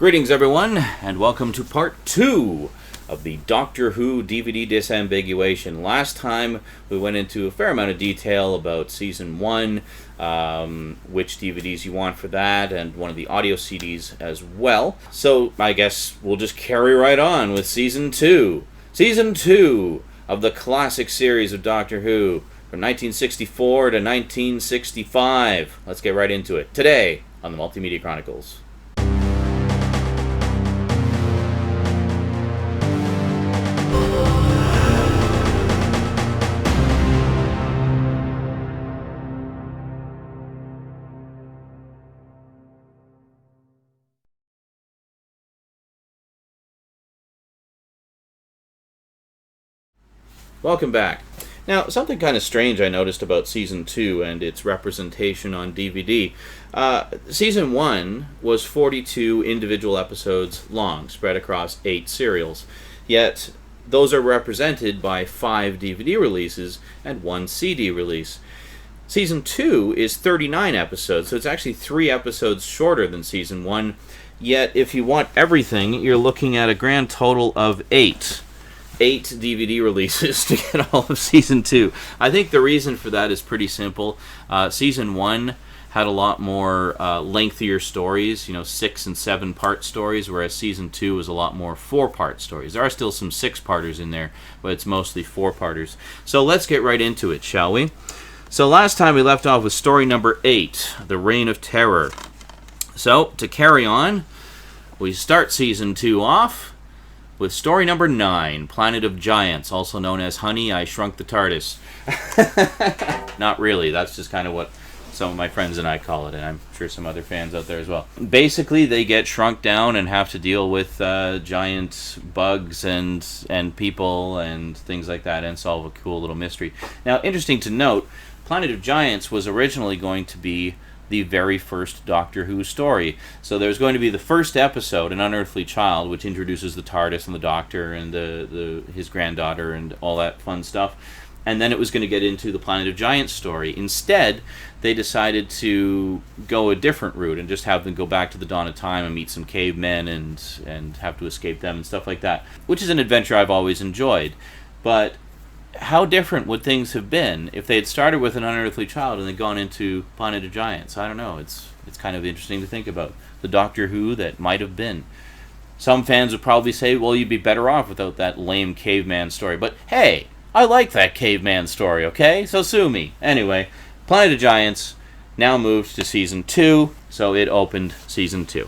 Greetings, everyone, and welcome to part 2 of the Doctor Who DVD Disambiguation. Last time, we went into a fair amount of detail about Season 1, which DVDs you want for that, and one of the audio CDs as well. So, I guess we'll just carry right on with Season 2. Season 2 of the classic series of Doctor Who, from 1964 to 1965. Let's get right into it. Today, on the Multimedia Chronicles. Welcome back. Now, something kind of strange I noticed about Season 2 and its representation on DVD. Season 1 was 42 individual episodes long, spread across 8 serials. Yet, those are represented by 5 DVD releases and 1 CD release. Season 2 is 39 episodes, so it's actually 3 episodes shorter than Season 1. Yet, if you want everything, you're looking at a grand total of 8 DVD releases to get all of Season 2. I think the reason for that is pretty simple. Season 1 had a lot more lengthier stories, 6 and 7 part stories, whereas Season 2 was a lot more 4-part stories. There are still some 6-parters in there, but it's mostly 4-parters. So let's get right into it, shall we? So last time we left off with story number 8, The Reign of Terror. So, to carry on, we start Season 2 off with story number 9, Planet of Giants, also known as Honey, I Shrunk the TARDIS. Not really, that's just kind of what some of my friends and I call it, and I'm sure some other fans out there as well. Basically, they get shrunk down and have to deal with giant bugs and people and things like that, and solve a cool little mystery. Now, interesting to note, Planet of Giants was originally going to be the very first Doctor Who story. So there's going to be the first episode, An Unearthly Child, which introduces the TARDIS and the Doctor and his granddaughter and all that fun stuff. And then it was going to get into the Planet of Giants story. Instead, they decided to go a different route and just have them go back to the dawn of time and meet some cavemen and have to escape them and stuff like that, which is an adventure I've always enjoyed. But how different would things have been if they had started with An Unearthly Child and then gone into Planet of Giants? I don't know. It's kind of interesting to think about. The Doctor Who that might have been. Some fans would probably say, well, you'd be better off without that lame caveman story. But hey, I like that caveman story, okay? So sue me. Anyway, Planet of Giants now moved to Season 2, so it opened Season 2.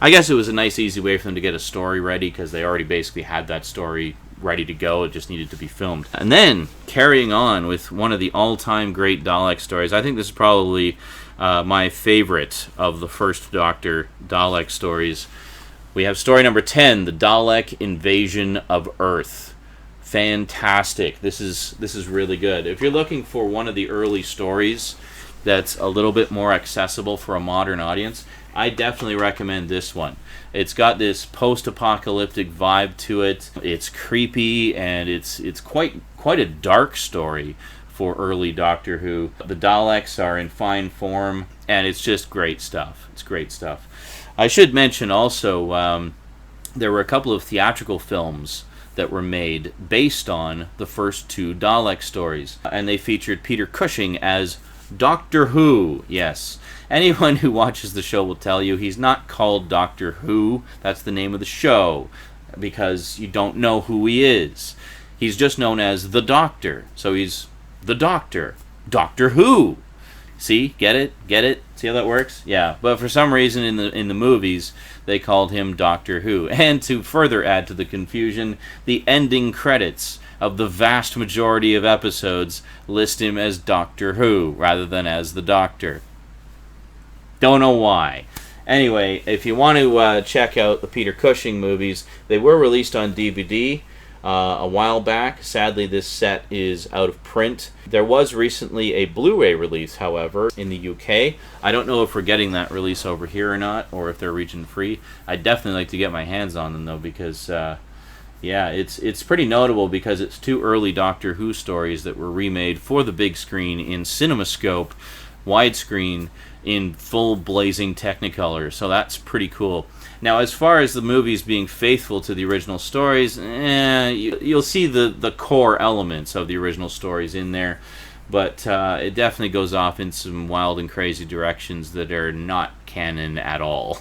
I guess it was a nice, easy way for them to get a story ready, because they already basically had that story ready to go. It just needed to be filmed. And then, carrying on with one of the all-time great Dalek stories, I think this is probably my favorite of the first Doctor Dalek stories. We have story number 10, The Dalek Invasion of Earth. Fantastic. This is really good. If you're looking for one of the early stories that's a little bit more accessible for a modern audience, I definitely recommend this one. It's got this post-apocalyptic vibe to it. It's creepy, and it's quite a dark story for early Doctor Who. The Daleks are in fine form, and it's just great stuff. It's great stuff. I should mention also, there were a couple of theatrical films that were made based on the first 2 Dalek stories, and they featured Peter Cushing as Doctor Who. Yes. Anyone who watches the show will tell you he's not called Doctor Who. That's the name of the show, because you don't know who he is. He's just known as the Doctor. So he's the Doctor. Doctor Who. See? Get it? Get it? See how that works? Yeah. But for some reason in the movies, they called him Doctor Who. And to further add to the confusion, the ending credits of the vast majority of episodes list him as Doctor Who rather than as the Doctor. Don't know why. Anyway, if you want to check out the Peter Cushing movies, they were released on DVD a while back. Sadly, this set is out of print. There was recently a Blu-ray release, however, in the UK. I don't know if we're getting that release over here or not, or if they're region-free. I'd definitely like to get my hands on them, though, because yeah, it's pretty notable because it's 2 early Doctor Who stories that were remade for the big screen in CinemaScope, widescreen, in full blazing Technicolor, so that's pretty cool. Now, as far as the movies being faithful to the original stories, you'll see the core elements of the original stories in there, but it definitely goes off in some wild and crazy directions that are not canon at all.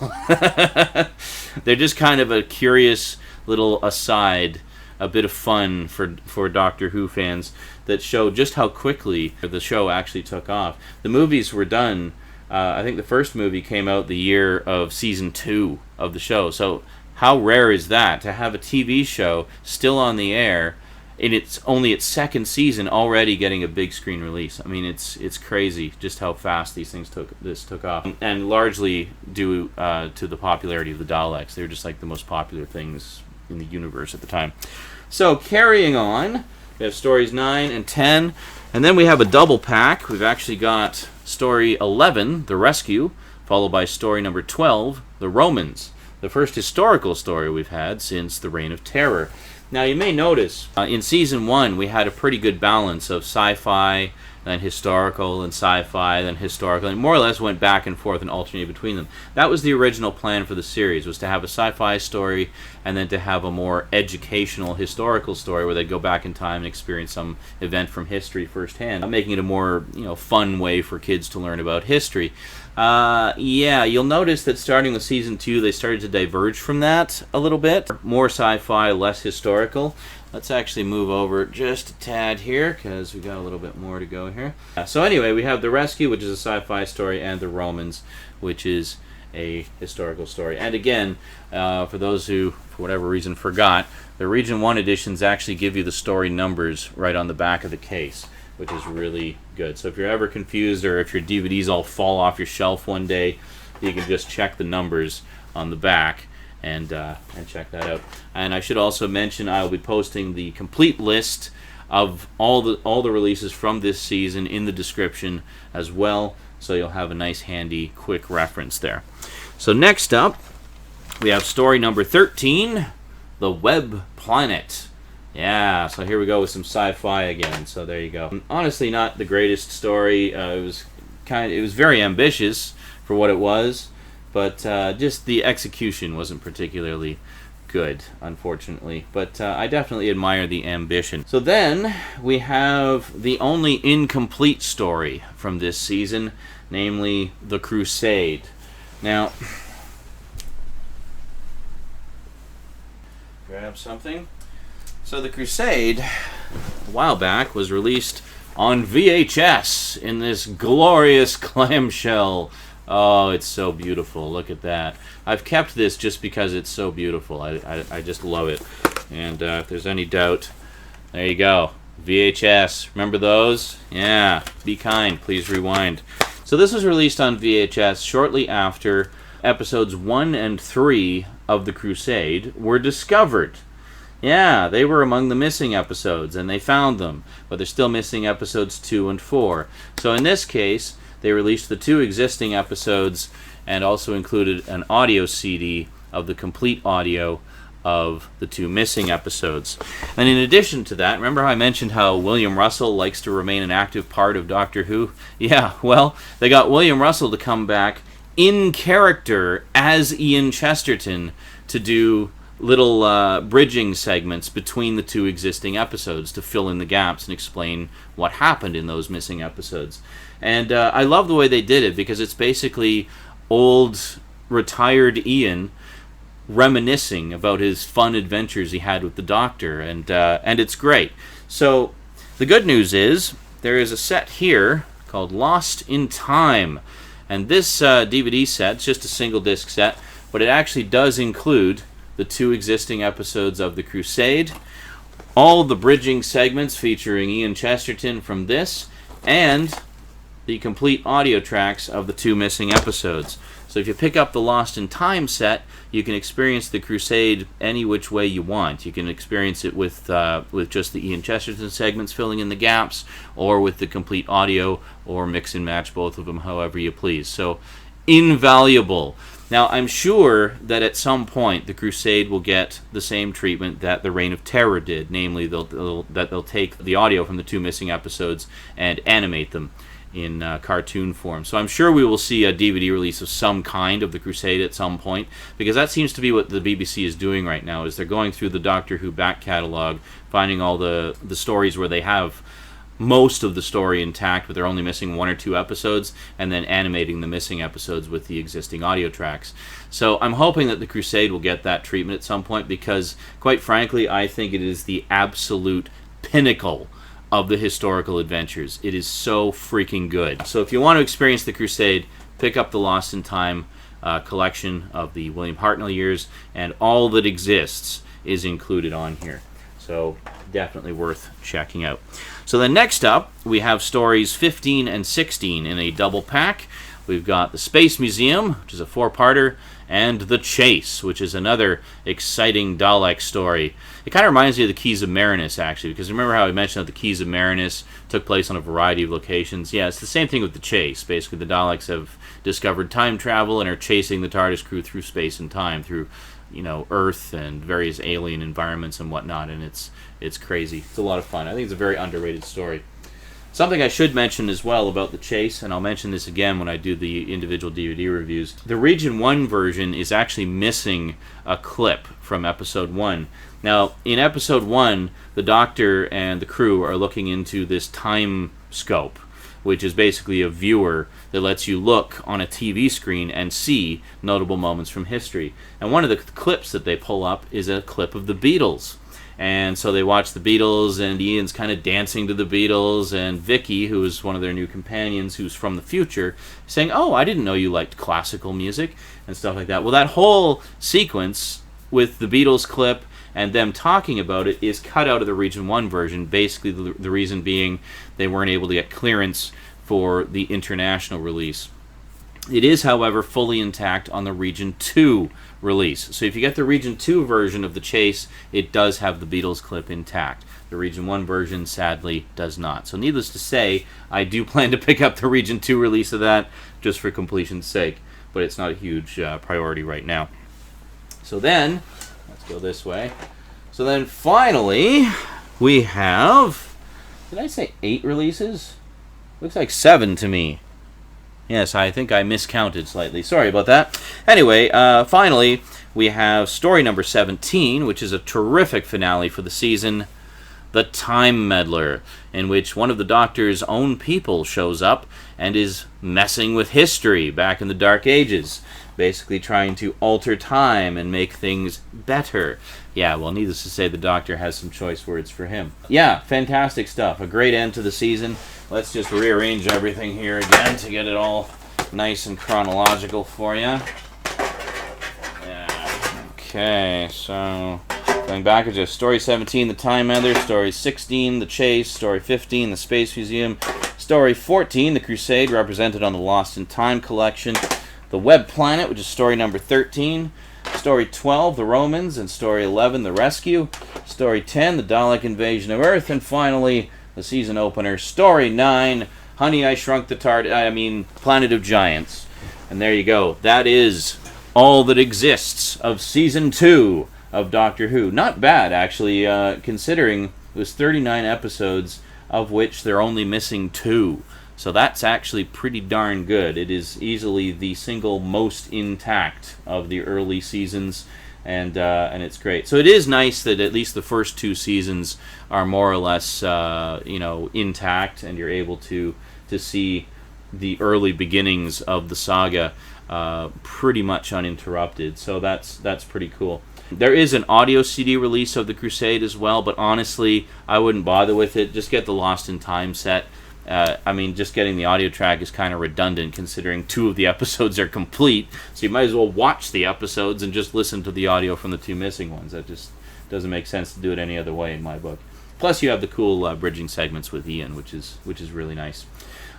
They're just kind of a curious little aside, a bit of fun for Doctor Who fans that show just how quickly the show actually took off. The movies were done, I think the first movie came out the year of season 2 of the show, so how rare is that, to have a TV show still on the air in its second season already getting a big screen release. I mean, it's crazy just how fast these things took off, and largely due to the popularity of the Daleks. They were just like the most popular things in the universe at the time. So carrying on, we have stories 9 and 10, and then we have a double pack. We've actually got story 11, The Rescue, followed by story number 12, The Romans, the first historical story we've had since the Reign of Terror. Now, you may notice, in Season 1, we had a pretty good balance of sci-fi, then historical, and sci-fi, then historical, and more or less went back and forth and alternated between them. That was the original plan for the series, was to have a sci-fi story, and then to have a more educational historical story where they'd go back in time and experience some event from history firsthand, making it a more fun way for kids to learn about history. You'll notice that starting with Season 2, they started to diverge from that a little bit. More sci-fi, less historical. Let's actually move over just a tad here, because we got a little bit more to go here. So anyway, we have The Rescue, which is a sci-fi story, and The Romans, which is a historical story. And again, for those who, for whatever reason, forgot, the Region 1 editions actually give you the story numbers right on the back of the case, which is really good. So if you're ever confused, or if your DVDs all fall off your shelf one day, you can just check the numbers on the back and check that out. And I should also mention I'll be posting the complete list of all the releases from this season in the description as well, so you'll have a nice handy quick reference there. So next up, we have story number 13, The Web Planet. Yeah, so here we go with some sci-fi again. So there you go. Honestly, not the greatest story. It was very ambitious for what it was, but just the execution wasn't particularly good, unfortunately. But I definitely admire the ambition. So then we have the only incomplete story from this season, namely The Crusade. Now, grab something. So The Crusade, a while back, was released on VHS in this glorious clamshell. Oh, it's so beautiful. Look at that. I've kept this just because it's so beautiful. I just love it. And if there's any doubt, there you go. VHS. Remember those? Yeah. Be kind. Please rewind. So this was released on VHS shortly after episodes 1 and 3 of The Crusade were discovered. Yeah, they were among the missing episodes, and they found them, but they're still missing episodes 2 and 4. So in this case, they released the 2 existing episodes and also included an audio CD of the complete audio of the 2 missing episodes. And in addition to that, remember how I mentioned how William Russell likes to remain an active part of Doctor Who? Yeah, well, they got William Russell to come back in character as Ian Chesterton to do little bridging segments between the 2 existing episodes to fill in the gaps and explain what happened in those missing episodes. And I love the way they did it, because it's basically old, retired Ian reminiscing about his fun adventures he had with the Doctor, and it's great. So the good news is there is a set here called Lost in Time, and this DVD set's just a single disc set, but it actually does include the 2 existing episodes of The Crusade, all the bridging segments featuring Ian Chesterton from this, and the complete audio tracks of the 2 missing episodes. So if you pick up the Lost in Time set, you can experience The Crusade any which way you want. You can experience it with just the Ian Chesterton segments filling in the gaps, or with the complete audio, or mix and match both of them however you please. So, invaluable. Now, I'm sure that at some point The Crusade will get the same treatment that the Reign of Terror did, namely they'll take the audio from the 2 missing episodes and animate them in cartoon form. So I'm sure we will see a DVD release of some kind of the Crusade at some point, because that seems to be what the BBC is doing right now, is they're going through the Doctor Who back catalogue, finding all the stories where they have most of the story intact, but they're only missing 1 or 2 episodes, and then animating the missing episodes with the existing audio tracks. So I'm hoping that the Crusade will get that treatment at some point, because, quite frankly, I think it is the absolute pinnacle of the historical adventures. It is so freaking good. So if you want to experience the Crusade, pick up the Lost in Time collection of the William Hartnell Years, and all that exists is included on here. So definitely worth checking out. So then next up, we have stories 15 and 16 in a double pack. We've got The Space Museum, which is a 4-parter, and The Chase, which is another exciting Dalek story. It kind of reminds me of the Keys of Marinus, actually, because remember how I mentioned that the Keys of Marinus took place on a variety of locations? Yeah, it's the same thing with The Chase. Basically, the Daleks have discovered time travel and are chasing the TARDIS crew through space and time, through Earth and various alien environments and whatnot, and it's crazy. It's a lot of fun. I think it's a very underrated story. Something I should mention as well about The Chase, and I'll mention this again when I do the individual DVD reviews, the Region 1 version is actually missing a clip from Episode 1. Now, in Episode 1, the Doctor and the crew are looking into this time scope, which is basically a viewer that lets you look on a TV screen and see notable moments from history. And one of the clips that they pull up is a clip of the Beatles. And so they watch the Beatles, and Ian's kind of dancing to the Beatles, and Vicky, who is one of their new companions, who's from the future, saying, "Oh, I didn't know you liked classical music," and stuff like that. Well, that whole sequence with the Beatles clip and them talking about it is cut out of the Region 1 version, basically the reason being they weren't able to get clearance for the international release. It is, however, fully intact on the Region 2 release. So if you get the Region 2 version of The Chase, it does have the Beatles clip intact. The Region 1 version, sadly, does not. So needless to say, I do plan to pick up the Region 2 release of that just for completion's sake, but it's not a huge priority right now. So then, let's go this way. So then finally, we have, did I say 8 releases? Looks like 7 to me. Yes, I think I miscounted slightly. Sorry about that. Anyway, finally, we have story number 17, which is a terrific finale for the season, The Time Meddler, in which one of the Doctor's own people shows up and is messing with history back in the Dark Ages, basically trying to alter time and make things better. Yeah, well, needless to say, the Doctor has some choice words for him. Yeah, fantastic stuff. A great end to the season. Let's just rearrange everything here again to get it all nice and chronological for you. Yeah. Okay, so going back to story 17, The Time Meddler, story 16, The Chase, story 15, The Space Museum, story 14, The Crusade, represented on the Lost in Time collection, The Web Planet, which is story number 13, story 12, The Romans, and story 11, The Rescue, story 10, The Dalek Invasion of Earth, and finally, the season opener, story 9, Honey, I Shrunk the Planet of Giants. And there you go. That is all that exists of season 2 of Doctor Who. Not bad, actually, considering it was 39 episodes, of which they're only missing 2. So that's actually pretty darn good. It is easily the single most intact of the early seasons, and it's great. So it is nice that at least the first 2 seasons are more or less intact, and you're able to see the early beginnings of the saga pretty much uninterrupted. So that's pretty cool. There is an audio CD release of the Crusade as well, but honestly, I wouldn't bother with it. Just get the Lost in Time set. Just getting the audio track is kind of redundant considering 2 of the episodes are complete, so you might as well watch the episodes and just listen to the audio from the 2 missing ones. That just doesn't make sense to do it any other way in my book. Plus, you have the cool bridging segments with Ian, which is really nice.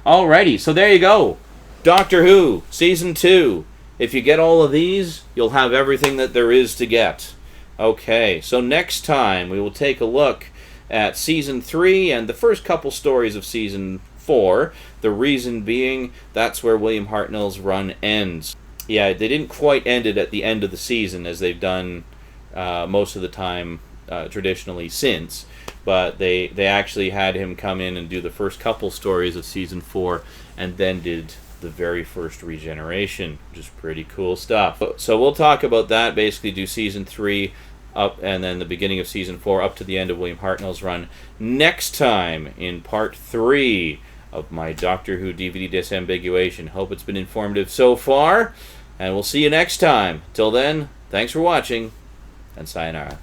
Alrighty, so there you go. Doctor Who, Season 2. If you get all of these, you'll have everything that there is to get. Okay, so next time we will take a look at Season 3 and the first couple stories of Season 4. The reason being, that's where William Hartnell's run ends. Yeah, they didn't quite end it at the end of the season, as they've done most of the time traditionally since, but they actually had him come in and do the first couple stories of season 4, and then did the very first regeneration, which is pretty cool stuff. So we'll talk about that, basically do season 3 up, and then the beginning of season 4 up to the end of William Hartnell's run next time in part 3 of my Doctor Who DVD Disambiguation. Hope it's been informative so far, and we'll see you next time. Till then, thanks for watching, and sayonara.